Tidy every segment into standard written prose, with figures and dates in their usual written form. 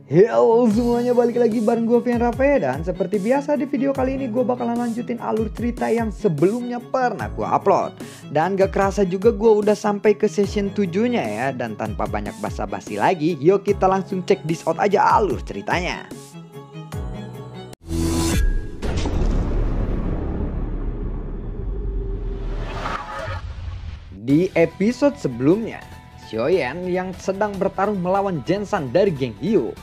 Halo semuanya, balik lagi bareng gue Vian Rafe. Dan seperti biasa di video kali ini gue bakalan lanjutin alur cerita yang sebelumnya pernah gue upload. Dan gak kerasa juga gue udah sampai ke session 7-nya ya. Dan tanpa banyak basa-basi lagi, yuk kita langsung cek this out aja alur ceritanya. Di episode sebelumnya, Xiaoyan yang sedang bertarung melawan Jensan dari geng Hyo.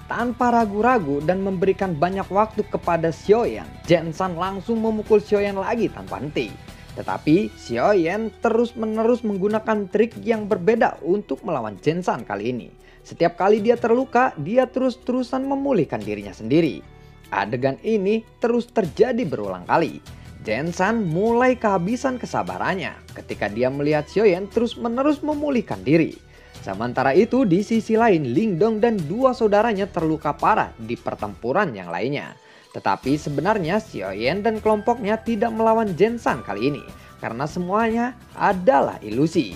Tanpa ragu-ragu dan memberikan banyak waktu kepada Xiaoyan, Jensan langsung memukul Xiaoyan lagi tanpa henti. Tetapi Xiaoyan terus-menerus menggunakan trik yang berbeda untuk melawan Jensan kali ini. Setiap kali dia terluka, dia terus-terusan memulihkan dirinya sendiri. Adegan ini terus terjadi berulang kali. Jensan mulai kehabisan kesabarannya ketika dia melihat Xiaoyan terus-menerus memulihkan diri. Sementara itu di sisi lain, Lingdong dan dua saudaranya terluka parah di pertempuran yang lainnya. Tetapi sebenarnya Xiaoyan dan kelompoknya tidak melawan Jensan kali ini karena semuanya adalah ilusi.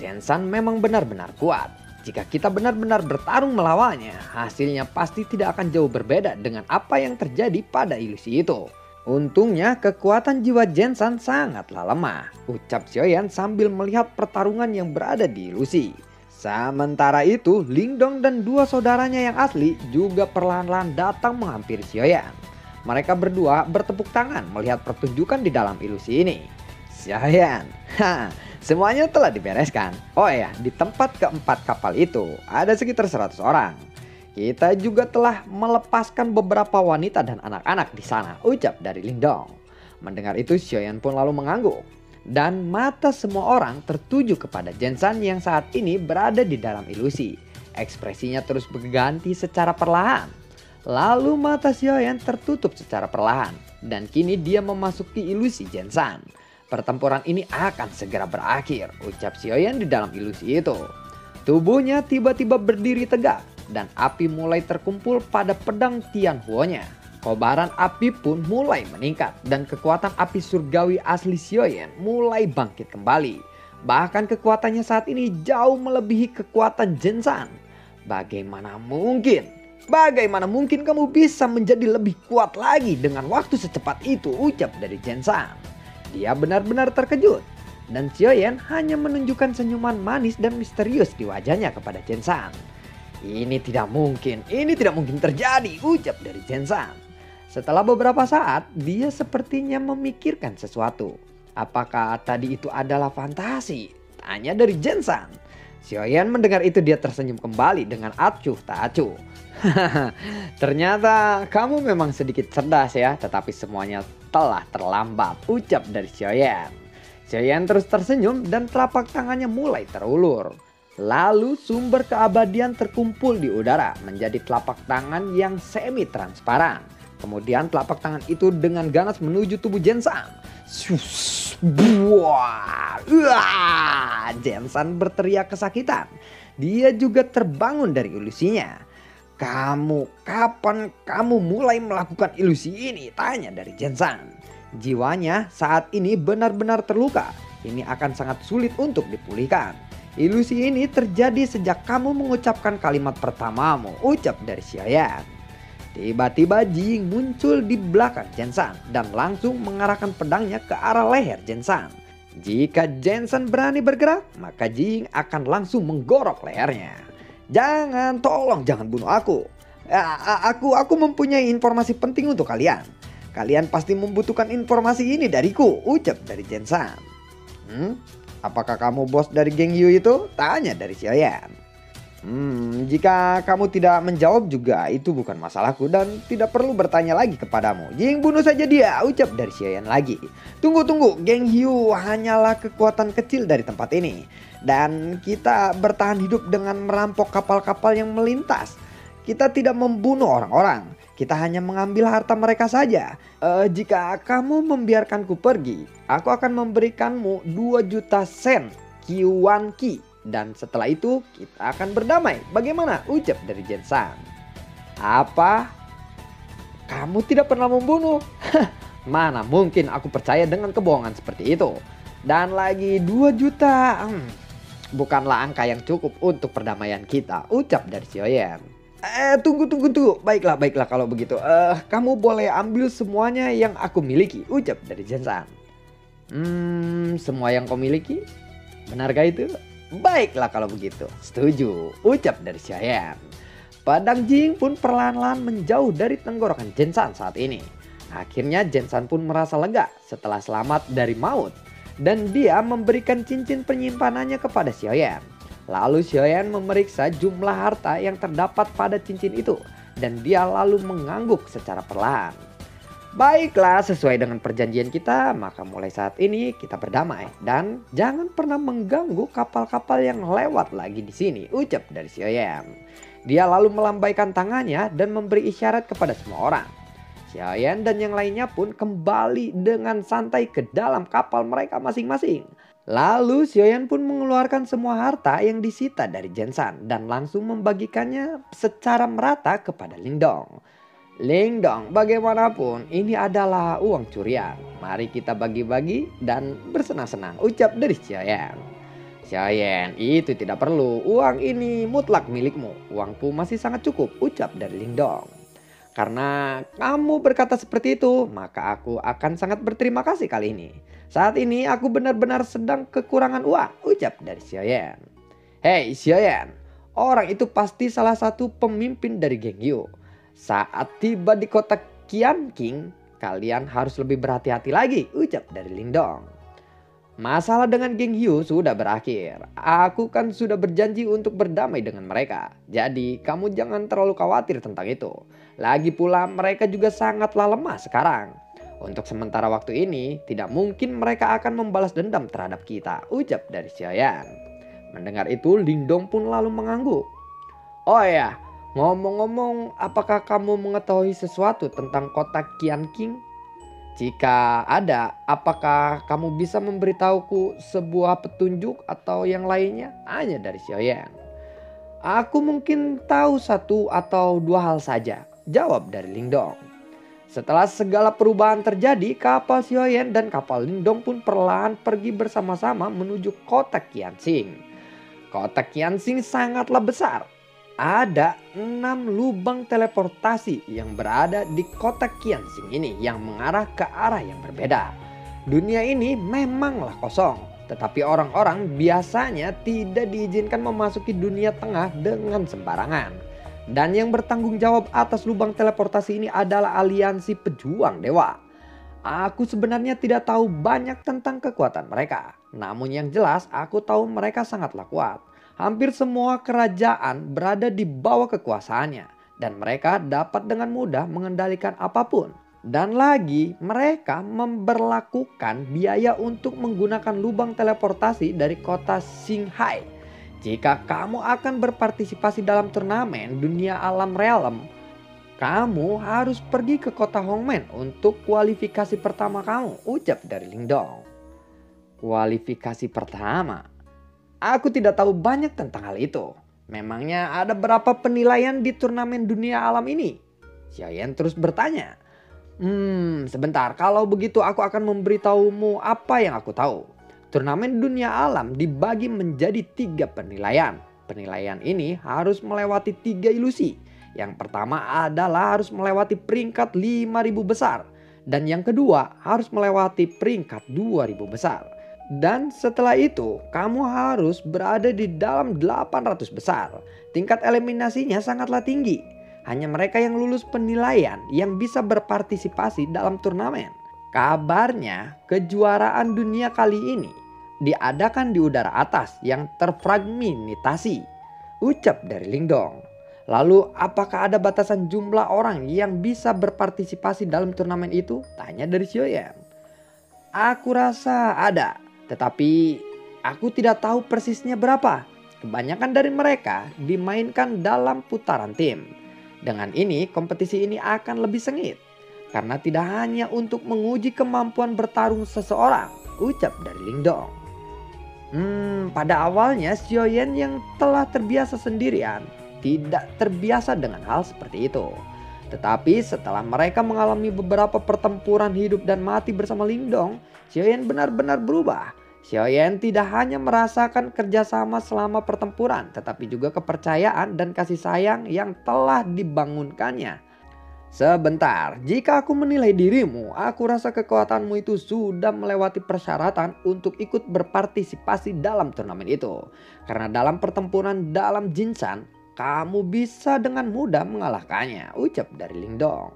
Jensan memang benar-benar kuat. Jika kita benar-benar bertarung melawannya, hasilnya pasti tidak akan jauh berbeda dengan apa yang terjadi pada ilusi itu. Untungnya kekuatan jiwa Jensan sangatlah lemah, ucap Xiaoyan sambil melihat pertarungan yang berada di ilusi. Sementara itu, Lingdong dan dua saudaranya yang asli juga perlahan-lahan datang menghampiri Xiaoyan. Mereka berdua bertepuk tangan melihat pertunjukan di dalam ilusi ini. Xiaoyan, semuanya telah dibereskan. Oh ya, di tempat keempat kapal itu ada sekitar 100 orang. Kita juga telah melepaskan beberapa wanita dan anak-anak di sana, ucap dari Lingdong. Mendengar itu, Xiaoyan pun lalu mengangguk. Dan mata semua orang tertuju kepada Jensan yang saat ini berada di dalam ilusi. Ekspresinya terus berganti secara perlahan. Lalu mata Xiaoyan tertutup secara perlahan. Dan kini dia memasuki ilusi Jensan. Pertempuran ini akan segera berakhir, ucap Xiaoyan di dalam ilusi itu. Tubuhnya tiba-tiba berdiri tegak. Dan api mulai terkumpul pada pedang Tianhuo-nya. Kobaran api pun mulai meningkat dan kekuatan api surgawi asli Xiaoyan mulai bangkit kembali. Bahkan kekuatannya saat ini jauh melebihi kekuatan Jensan. Bagaimana mungkin? Bagaimana mungkin kamu bisa menjadi lebih kuat lagi dengan waktu secepat itu, ucap dari Jensan. Dia benar-benar terkejut. Dan Xiaoyan hanya menunjukkan senyuman manis dan misterius di wajahnya kepada Jensan. Ini tidak mungkin terjadi, ucap dari Jensan. Setelah beberapa saat, dia sepertinya memikirkan sesuatu. Apakah tadi itu adalah fantasi? Tanya dari Jensan. Xiaoyan mendengar itu dia tersenyum kembali dengan acuh tak acuh. Ternyata kamu memang sedikit cerdas ya, tetapi semuanya telah terlambat, ucap dari Xiaoyan. Xiaoyan terus tersenyum dan telapak tangannya mulai terulur. Lalu sumber keabadian terkumpul di udara menjadi telapak tangan yang semi transparan. Kemudian telapak tangan itu dengan ganas menuju tubuh Jensan. Jensan berteriak kesakitan. Dia juga terbangun dari ilusinya. Kapan kamu mulai melakukan ilusi ini? Tanya dari Jensan. Jiwanya saat ini benar-benar terluka. Ini akan sangat sulit untuk dipulihkan. Ilusi ini terjadi sejak kamu mengucapkan kalimat pertamamu, ucap dari Xiaoyan. Tiba-tiba Jing muncul di belakang Jensan dan langsung mengarahkan pedangnya ke arah leher Jensan. Jika Jensan berani bergerak, maka Jing akan langsung menggorok lehernya. Tolong jangan bunuh aku. Aku mempunyai informasi penting untuk kalian. Kalian pasti membutuhkan informasi ini dariku, ucap dari Jensan. Apakah kamu bos dari geng Hyo itu? Tanya dari Xiaoyan. Jika kamu tidak menjawab juga itu bukan masalahku dan tidak perlu bertanya lagi kepadamu. Jing bunuh saja dia, ucap dari Xiaoyan lagi. Tunggu, geng Hyo hanyalah kekuatan kecil dari tempat ini. Dan kita bertahan hidup dengan merampok kapal-kapal yang melintas. Kita tidak membunuh orang-orang. Kita hanya mengambil harta mereka saja. Jika kamu membiarkanku pergi, aku akan memberikanmu 2 juta sen Q1 Ki. Dan setelah itu kita akan berdamai. Bagaimana? Ucap dari Jensan. Apa? Kamu tidak pernah membunuh? Mana mungkin aku percaya dengan kebohongan seperti itu. Dan lagi 2 juta. Bukanlah angka yang cukup untuk perdamaian kita, ucap dari Xiaoyan. Tunggu. Baiklah kalau begitu. Kamu boleh ambil semuanya yang aku miliki, ucap dari Jensan. Semua yang kau miliki? Benarkah itu? Baiklah kalau begitu. Setuju, ucap dari Xiaoyan. Padang Jing pun perlahan-lahan menjauh dari tenggorokan Jensan saat ini. Akhirnya Jensan pun merasa lega setelah selamat dari maut. Dan dia memberikan cincin penyimpanannya kepada Xiaoyan. Lalu Xiaoyan memeriksa jumlah harta yang terdapat pada cincin itu. Dan dia lalu mengangguk secara perlahan. Baiklah, sesuai dengan perjanjian kita, maka mulai saat ini kita berdamai. Dan jangan pernah mengganggu kapal-kapal yang lewat lagi di sini, ucap dari Xiaoyan. Dia lalu melambaikan tangannya dan memberi isyarat kepada semua orang. Xiaoyan dan yang lainnya pun kembali dengan santai ke dalam kapal mereka masing-masing. Lalu Xiaoyan pun mengeluarkan semua harta yang disita dari Jensan dan langsung membagikannya secara merata kepada Lingdong. Lingdong, bagaimanapun ini adalah uang curian. Mari kita bagi-bagi dan bersenang-senang, ucap dari Xiaoyan. Xiaoyan, itu tidak perlu. Uang ini mutlak milikmu. Uangku masih sangat cukup, ucap dari Lingdong. Karena kamu berkata seperti itu, maka aku akan sangat berterima kasih kali ini. Saat ini aku benar-benar sedang kekurangan uang, ucap dari Xiaoyan. Hei Xiaoyan, orang itu pasti salah satu pemimpin dari geng Yu. Saat tiba di kota Qianqing, kalian harus lebih berhati-hati lagi, ucap dari Lingdong. Masalah dengan geng Yu sudah berakhir. Aku kan sudah berjanji untuk berdamai dengan mereka. Jadi kamu jangan terlalu khawatir tentang itu. Lagi pula mereka juga sangatlah lemah sekarang. Untuk sementara waktu ini tidak mungkin mereka akan membalas dendam terhadap kita, ucap dari Xiaoyan. Mendengar itu Lingdong pun lalu mengangguk. Oh ya, ngomong-ngomong, apakah kamu mengetahui sesuatu tentang kota Qianqing? Jika ada, apakah kamu bisa memberitahuku sebuah petunjuk atau yang lainnya? Hanya dari Xiaoyan. Aku mungkin tahu satu atau dua hal saja, jawab dari Lingdong. Setelah segala perubahan terjadi, kapal Xiaoyan dan kapal Lingdong pun perlahan pergi bersama-sama menuju kota Qianqing. Kota Qianqing sangatlah besar. Ada 6 lubang teleportasi yang berada di kota Qianqing ini yang mengarah ke arah yang berbeda. Dunia ini memanglah kosong, tetapi orang-orang biasanya tidak diizinkan memasuki dunia tengah dengan sembarangan. Dan yang bertanggung jawab atas lubang teleportasi ini adalah aliansi pejuang dewa. Aku sebenarnya tidak tahu banyak tentang kekuatan mereka. Namun yang jelas aku tahu mereka sangatlah kuat. Hampir semua kerajaan berada di bawah kekuasaannya. Dan mereka dapat dengan mudah mengendalikan apapun. Dan lagi mereka memberlakukan biaya untuk menggunakan lubang teleportasi dari kota Xinghai. Jika kamu akan berpartisipasi dalam turnamen dunia alam realm, kamu harus pergi ke kota Hongmen untuk kualifikasi pertama kamu, ucap dari Lingdong. Kualifikasi pertama? Aku tidak tahu banyak tentang hal itu. Memangnya ada berapa penilaian di turnamen dunia alam ini? Xiaoyan terus bertanya. Sebentar, kalau begitu aku akan memberitahumu apa yang aku tahu. Turnamen dunia alam dibagi menjadi 3 penilaian. Penilaian ini harus melewati 3 ilusi. Yang pertama adalah harus melewati peringkat 5.000 besar. Dan yang kedua harus melewati peringkat 2.000 besar. Dan setelah itu kamu harus berada di dalam 800 besar. Tingkat eliminasinya sangatlah tinggi. Hanya mereka yang lulus penilaian yang bisa berpartisipasi dalam turnamen. Kabarnya kejuaraan dunia kali ini diadakan di udara atas yang terfragmentasi, ucap dari Lingdong. Lalu apakah ada batasan jumlah orang yang bisa berpartisipasi dalam turnamen itu? Tanya dari Xiaoyan. Aku rasa ada, tetapi aku tidak tahu persisnya berapa. Kebanyakan dari mereka dimainkan dalam putaran tim. Dengan ini kompetisi ini akan lebih sengit. Karena tidak hanya untuk menguji kemampuan bertarung seseorang, ucap dari Lingdong. Pada awalnya Xiaoyan yang telah terbiasa sendirian tidak terbiasa dengan hal seperti itu. Tetapi setelah mereka mengalami beberapa pertempuran hidup dan mati bersama Lingdong, Xiaoyan benar-benar berubah. Xiaoyan tidak hanya merasakan kerjasama selama pertempuran, tetapi juga kepercayaan dan kasih sayang yang telah dibangunkannya. Sebentar, jika aku menilai dirimu, aku rasa kekuatanmu itu sudah melewati persyaratan untuk ikut berpartisipasi dalam turnamen itu. Karena dalam pertempuran dalam Jinsan, kamu bisa dengan mudah mengalahkannya, ucap dari Lingdong.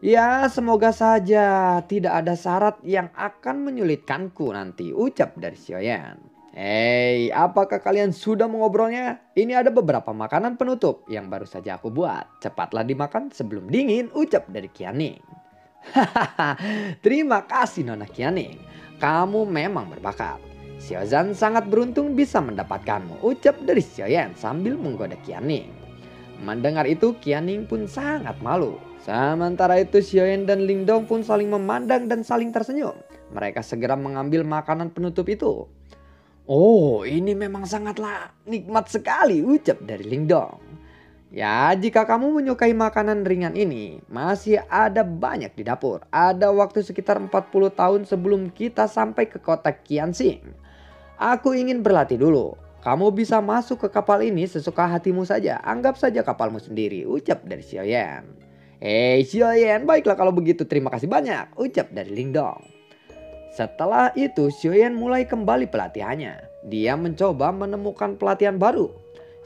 Ya, semoga saja tidak ada syarat yang akan menyulitkanku nanti, ucap dari Xiaoyan. Hei, apakah kalian sudah mengobrolnya? Ini ada beberapa makanan penutup yang baru saja aku buat. Cepatlah dimakan sebelum dingin, ucap dari Qianing. Hahaha, terima kasih Nona Qianing. Kamu memang berbakat. Xiaozan sangat beruntung bisa mendapatkanmu, ucap dari Xiaoyan sambil menggoda Qianing. Mendengar itu Qianing pun sangat malu. Sementara itu Xiaoyan dan Lingdong pun saling memandang dan saling tersenyum. Mereka segera mengambil makanan penutup itu. Oh, ini memang sangatlah nikmat sekali, ucap dari Lingdong. Ya, jika kamu menyukai makanan ringan ini, masih ada banyak di dapur. Ada waktu sekitar 40 tahun sebelum kita sampai ke kota Qianxing. Aku ingin berlatih dulu. Kamu bisa masuk ke kapal ini sesuka hatimu saja. Anggap saja kapalmu sendiri, ucap dari Xiaoyan. Hei Xiaoyan, baiklah kalau begitu, terima kasih banyak, ucap dari Lingdong. Setelah itu Xiaoyan mulai kembali pelatihannya. Dia mencoba menemukan pelatihan baru.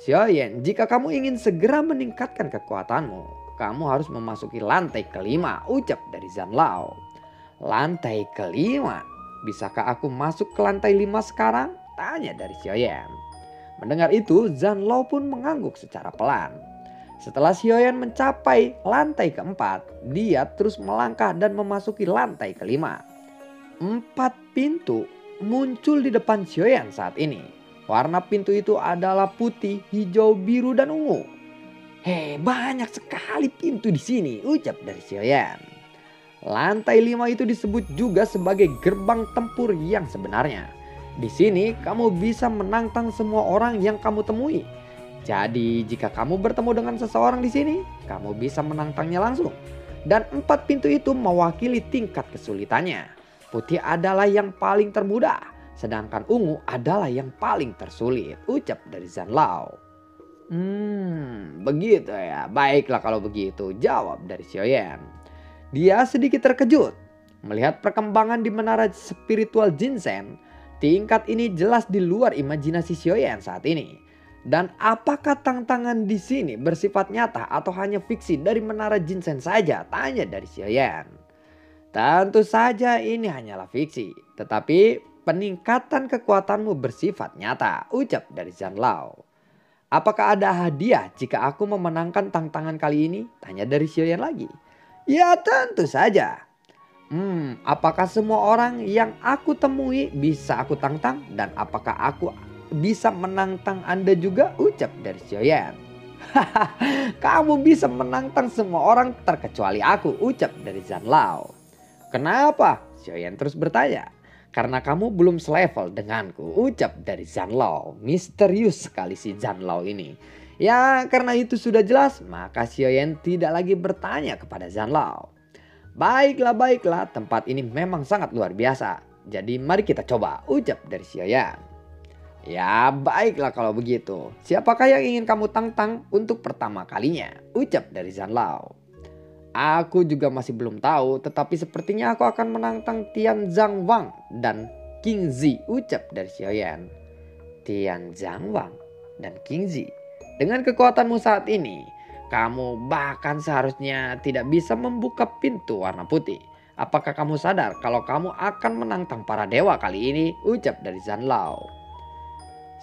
Xiaoyan, jika kamu ingin segera meningkatkan kekuatanmu, kamu harus memasuki lantai kelima, ucap dari Zanlao. Lantai kelima? Bisakah aku masuk ke lantai 5 sekarang? Tanya dari Xiaoyan. Mendengar itu Zanlao pun mengangguk secara pelan. Setelah Xiaoyan mencapai lantai keempat, dia terus melangkah dan memasuki lantai kelima. 4 pintu muncul di depan Xiaoyan saat ini. Warna pintu itu adalah putih, hijau, biru, dan ungu. Hei, banyak sekali pintu di sini, ucap dari Xiaoyan. Lantai 5 itu disebut juga sebagai gerbang tempur yang sebenarnya. Di sini kamu bisa menantang semua orang yang kamu temui. Jadi jika kamu bertemu dengan seseorang di sini, kamu bisa menantangnya langsung. Dan 4 pintu itu mewakili tingkat kesulitannya. Putih adalah yang paling termudah, sedangkan ungu adalah yang paling tersulit, ucap dari Zanlao. Begitu ya. Baiklah kalau begitu, jawab dari Xiaoyan. Dia sedikit terkejut melihat perkembangan di menara spiritual Jinsen. Tingkat ini jelas di luar imajinasi Xiaoyan saat ini. Dan apakah tantangan di sini bersifat nyata atau hanya fiksi dari menara Jinsen saja? Tanya dari Xiaoyan. Tentu saja ini hanyalah fiksi, tetapi peningkatan kekuatanmu bersifat nyata, ucap dari Zanlao. Apakah ada hadiah jika aku memenangkan tantangan kali ini? Tanya dari Xiaoyan lagi. Ya tentu saja. Apakah semua orang yang aku temui bisa aku tantang? Dan apakah aku bisa menantang Anda juga? Ucap dari Xiaoyan. Kamu bisa menantang semua orang terkecuali aku, ucap dari Zanlao. Kenapa? Xiaoyan terus bertanya. Karena kamu belum selevel denganku, ucap dari Zanlao. Misterius sekali si Zanlao ini. Ya karena itu sudah jelas, maka Xiaoyan tidak lagi bertanya kepada Zanlao. Baiklah, tempat ini memang sangat luar biasa. Jadi mari kita coba, ucap dari Xiaoyan. Ya baiklah kalau begitu. Siapakah yang ingin kamu tantang untuk pertama kalinya? Ucap dari Zanlao. Aku juga masih belum tahu, tetapi sepertinya aku akan menantang Tian Zhang Wang dan King Zi, ucap dari Xiaoyan. Tian Zhang Wang dan King Zi. Dengan kekuatanmu saat ini, kamu bahkan seharusnya tidak bisa membuka pintu warna putih. Apakah kamu sadar kalau kamu akan menantang para dewa kali ini? Ucap dari Zanlao.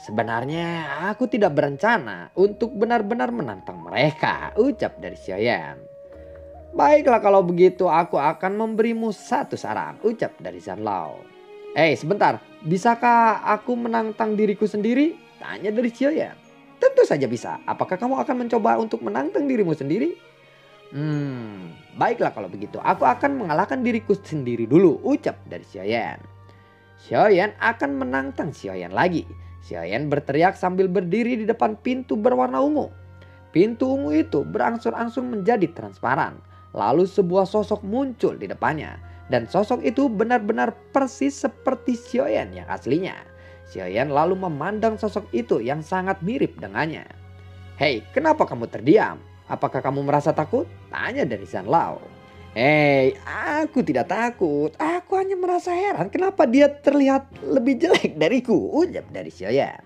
Sebenarnya aku tidak berencana untuk benar-benar menantang mereka, ucap dari Xiaoyan. Baiklah kalau begitu aku akan memberimu satu saran, ucap dari Zanlao. Sebentar, bisakah aku menantang diriku sendiri? Tanya dari Xiaoyan. Tentu saja bisa. Apakah kamu akan mencoba untuk menantang dirimu sendiri? Baiklah kalau begitu aku akan mengalahkan diriku sendiri dulu, ucap dari Xiaoyan. Xiaoyan akan menantang Xiaoyan lagi. Xiaoyan berteriak sambil berdiri di depan pintu berwarna ungu. Pintu ungu itu berangsur-angsur menjadi transparan. Lalu sebuah sosok muncul di depannya. Dan sosok itu benar-benar persis seperti Xiaoyan yang aslinya. Xiaoyan lalu memandang sosok itu yang sangat mirip dengannya. "Hei, kenapa kamu terdiam? Apakah kamu merasa takut?" tanya dari Zhan Lao. "Hei, aku tidak takut. Aku hanya merasa heran kenapa dia terlihat lebih jelek dariku," ucap dari Xiaoyan.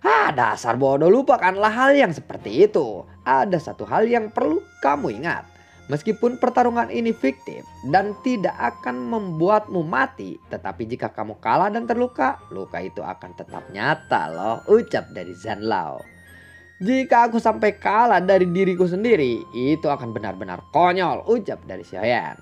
"Ah, dasar bodoh, lupakanlah hal yang seperti itu. Ada satu hal yang perlu kamu ingat. Meskipun pertarungan ini fiktif dan tidak akan membuatmu mati, tetapi jika kamu kalah dan terluka, luka itu akan tetap nyata loh," ucap dari Zhan Lao. "Jika aku sampai kalah dari diriku sendiri, itu akan benar-benar konyol," ucap dari Xiaoyan.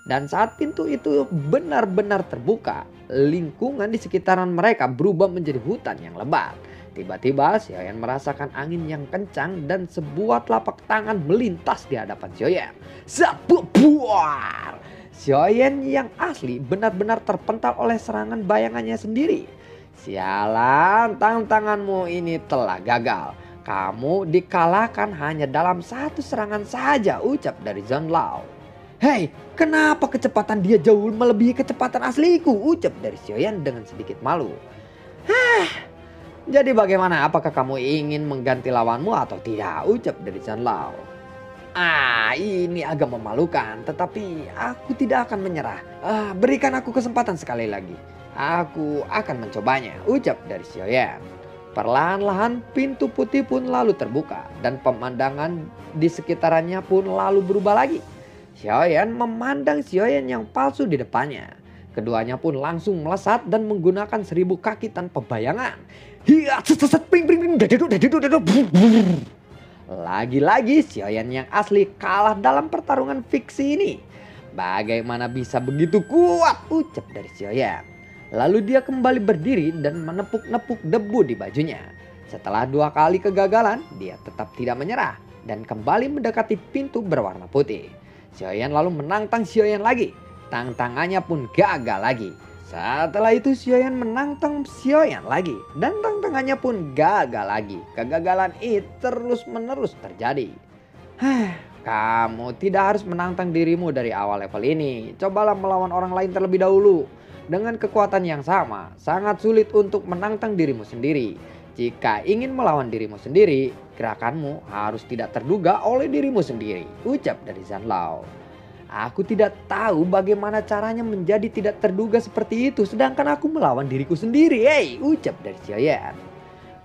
Dan saat pintu itu benar-benar terbuka, lingkungan di sekitaran mereka berubah menjadi hutan yang lebat. Tiba-tiba Xiaoyan merasakan angin yang kencang dan sebuah telapak tangan melintas di hadapan Xiaoyan. Zabuar! Xiaoyan yang asli benar-benar terpental oleh serangan bayangannya sendiri. "Sialan, tantanganmu ini telah gagal. Kamu dikalahkan hanya dalam satu serangan saja," ucap dari Zhan Lao. "Hei, kenapa kecepatan dia jauh melebihi kecepatan asliku?" ucap dari Xiaoyan dengan sedikit malu. "Jadi bagaimana? Apakah kamu ingin mengganti lawanmu atau tidak?" ucap dari Zhan Lao. Ini agak memalukan, tetapi aku tidak akan menyerah. Berikan aku kesempatan sekali lagi. Aku akan mencobanya," ucap dari Xiaoyan. Perlahan-lahan pintu putih pun lalu terbuka dan pemandangan di sekitarannya pun lalu berubah lagi. Xiaoyan memandang Xiaoyan yang palsu di depannya. Keduanya pun langsung melesat dan menggunakan 1000 kaki tanpa bayangan. Lagi-lagi Xiaoyan yang asli kalah dalam pertarungan fiksi ini. "Bagaimana bisa begitu kuat?" ucap dari Xiaoyan. Lalu dia kembali berdiri dan menepuk-nepuk debu di bajunya. Setelah 2 kali kegagalan, dia tetap tidak menyerah dan kembali mendekati pintu berwarna putih. Xiaoyan lalu menantang Xiaoyan lagi. Tantangannya pun gagal lagi. Setelah itu Xiaoyan menantang Xiaoyan lagi dan tantangannya pun gagal lagi. Kegagalan itu terus-menerus terjadi. "Kamu tidak harus menantang dirimu dari awal level ini. Cobalah melawan orang lain terlebih dahulu. Dengan kekuatan yang sama, sangat sulit untuk menantang dirimu sendiri. Jika ingin melawan dirimu sendiri, gerakanmu harus tidak terduga oleh dirimu sendiri," ucap dari Zhan Lao. "Aku tidak tahu bagaimana caranya menjadi tidak terduga seperti itu, sedangkan aku melawan diriku sendiri," ucap dari Xiaoyan.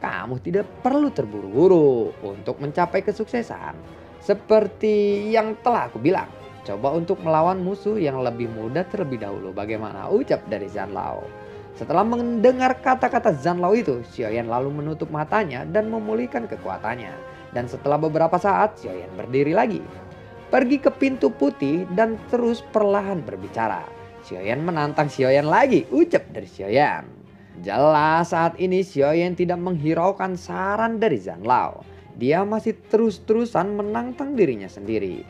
"Kamu tidak perlu terburu-buru untuk mencapai kesuksesan. Seperti yang telah aku bilang, coba untuk melawan musuh yang lebih mudah terlebih dahulu. Bagaimana?" ucap dari Zhan Lao. Setelah mendengar kata-kata Zhan Lao itu, Xiaoyan lalu menutup matanya dan memulihkan kekuatannya. Dan setelah beberapa saat, Xiaoyan berdiri lagi, pergi ke pintu putih dan terus perlahan berbicara. "Xiaoyan menantang Xiaoyan lagi," ucap dari Xiaoyan. Jelas saat ini Xiaoyan tidak menghiraukan saran dari Zhan Lao. Dia masih terus-terusan menantang dirinya sendiri.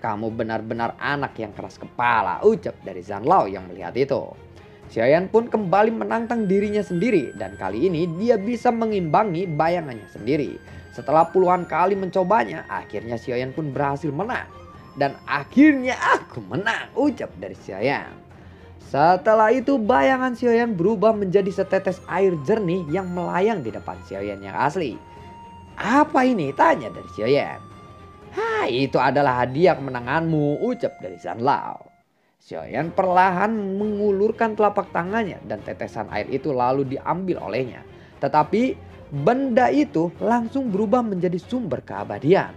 "Kamu benar-benar anak yang keras kepala," ucap dari Zhan Lao yang melihat itu. Xiaoyan pun kembali menantang dirinya sendiri dan kali ini dia bisa mengimbangi bayangannya sendiri. Setelah puluhan kali mencobanya, akhirnya Xiaoyan pun berhasil menang. "Dan akhirnya aku menang," ucap dari Xiaoyan. Setelah itu bayangan Xiaoyan berubah menjadi setetes air jernih yang melayang di depan Xiaoyan yang asli. "Apa ini?" tanya dari Xiaoyan. "Itu adalah hadiah kemenanganmu," ucap dari Zhan Lao. Xiaoyan perlahan mengulurkan telapak tangannya dan tetesan air itu lalu diambil olehnya. Tetapi benda itu langsung berubah menjadi sumber keabadian.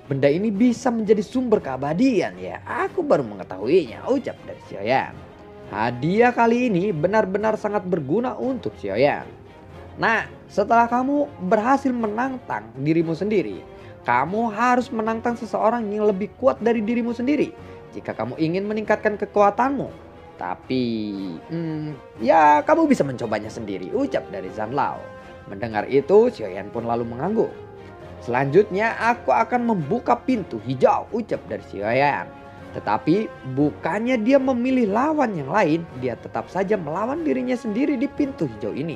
Benda ini bisa menjadi sumber keabadian ya? Aku baru mengetahuinya," ucap dari Xiaoyan. Hadiah kali ini benar-benar sangat berguna untuk Xiaoyan. "Nah, setelah kamu berhasil menantang dirimu sendiri, kamu harus menantang seseorang yang lebih kuat dari dirimu sendiri. Jika kamu ingin meningkatkan kekuatanmu. Tapi ya kamu bisa mencobanya sendiri," ucap dari Zhan Lao. Mendengar itu Xiaoyan pun lalu mengangguk. "Selanjutnya aku akan membuka pintu hijau," ucap dari Xiaoyan. Tetapi bukannya dia memilih lawan yang lain, dia tetap saja melawan dirinya sendiri di pintu hijau ini.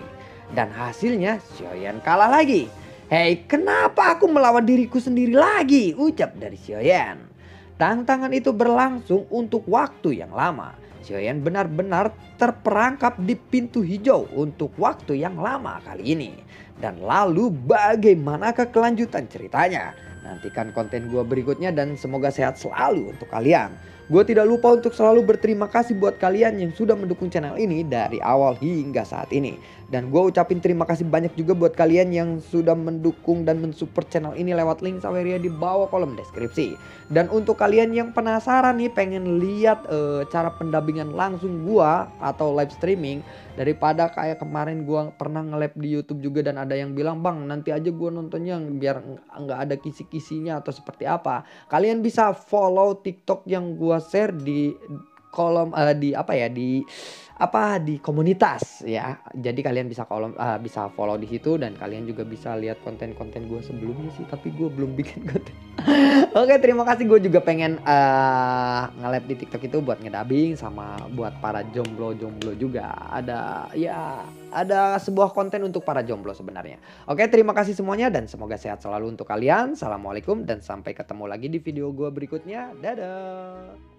Dan hasilnya Xiaoyan kalah lagi. "Hei, kenapa aku melawan diriku sendiri lagi?" ucap dari Xiaoyan. Tantangan itu berlangsung untuk waktu yang lama. Xiaoyan benar-benar terperangkap di pintu hijau untuk waktu yang lama kali ini. Dan lalu bagaimanakah kelanjutan ceritanya? Nantikan konten gua berikutnya dan semoga sehat selalu untuk kalian. Gue tidak lupa untuk selalu berterima kasih buat kalian yang sudah mendukung channel ini dari awal hingga saat ini. Dan gue ucapin terima kasih banyak juga buat kalian yang sudah mendukung dan mensupport channel ini lewat link Saweria di bawah kolom deskripsi. Dan untuk kalian yang penasaran nih pengen lihat cara pendampingan langsung gue atau live streaming, daripada kayak kemarin gue pernah nge-live di YouTube juga dan ada yang bilang, bang nanti aja gue nontonnya biar nggak ada kisi-kisinya atau seperti apa. Kalian bisa follow TikTok yang gue share di kolom di komunitas ya. Jadi kalian bisa bisa follow di situ dan kalian juga bisa lihat konten-konten gue sebelumnya sih, tapi gue belum bikin konten. Oke, terima kasih. Gue juga pengen nge-live di TikTok itu buat ngedabing sama buat para jomblo-jomblo juga. Ada sebuah konten untuk para jomblo sebenarnya. Oke, terima kasih semuanya dan semoga sehat selalu untuk kalian. Assalamualaikum dan sampai ketemu lagi di video gue berikutnya. Dadah.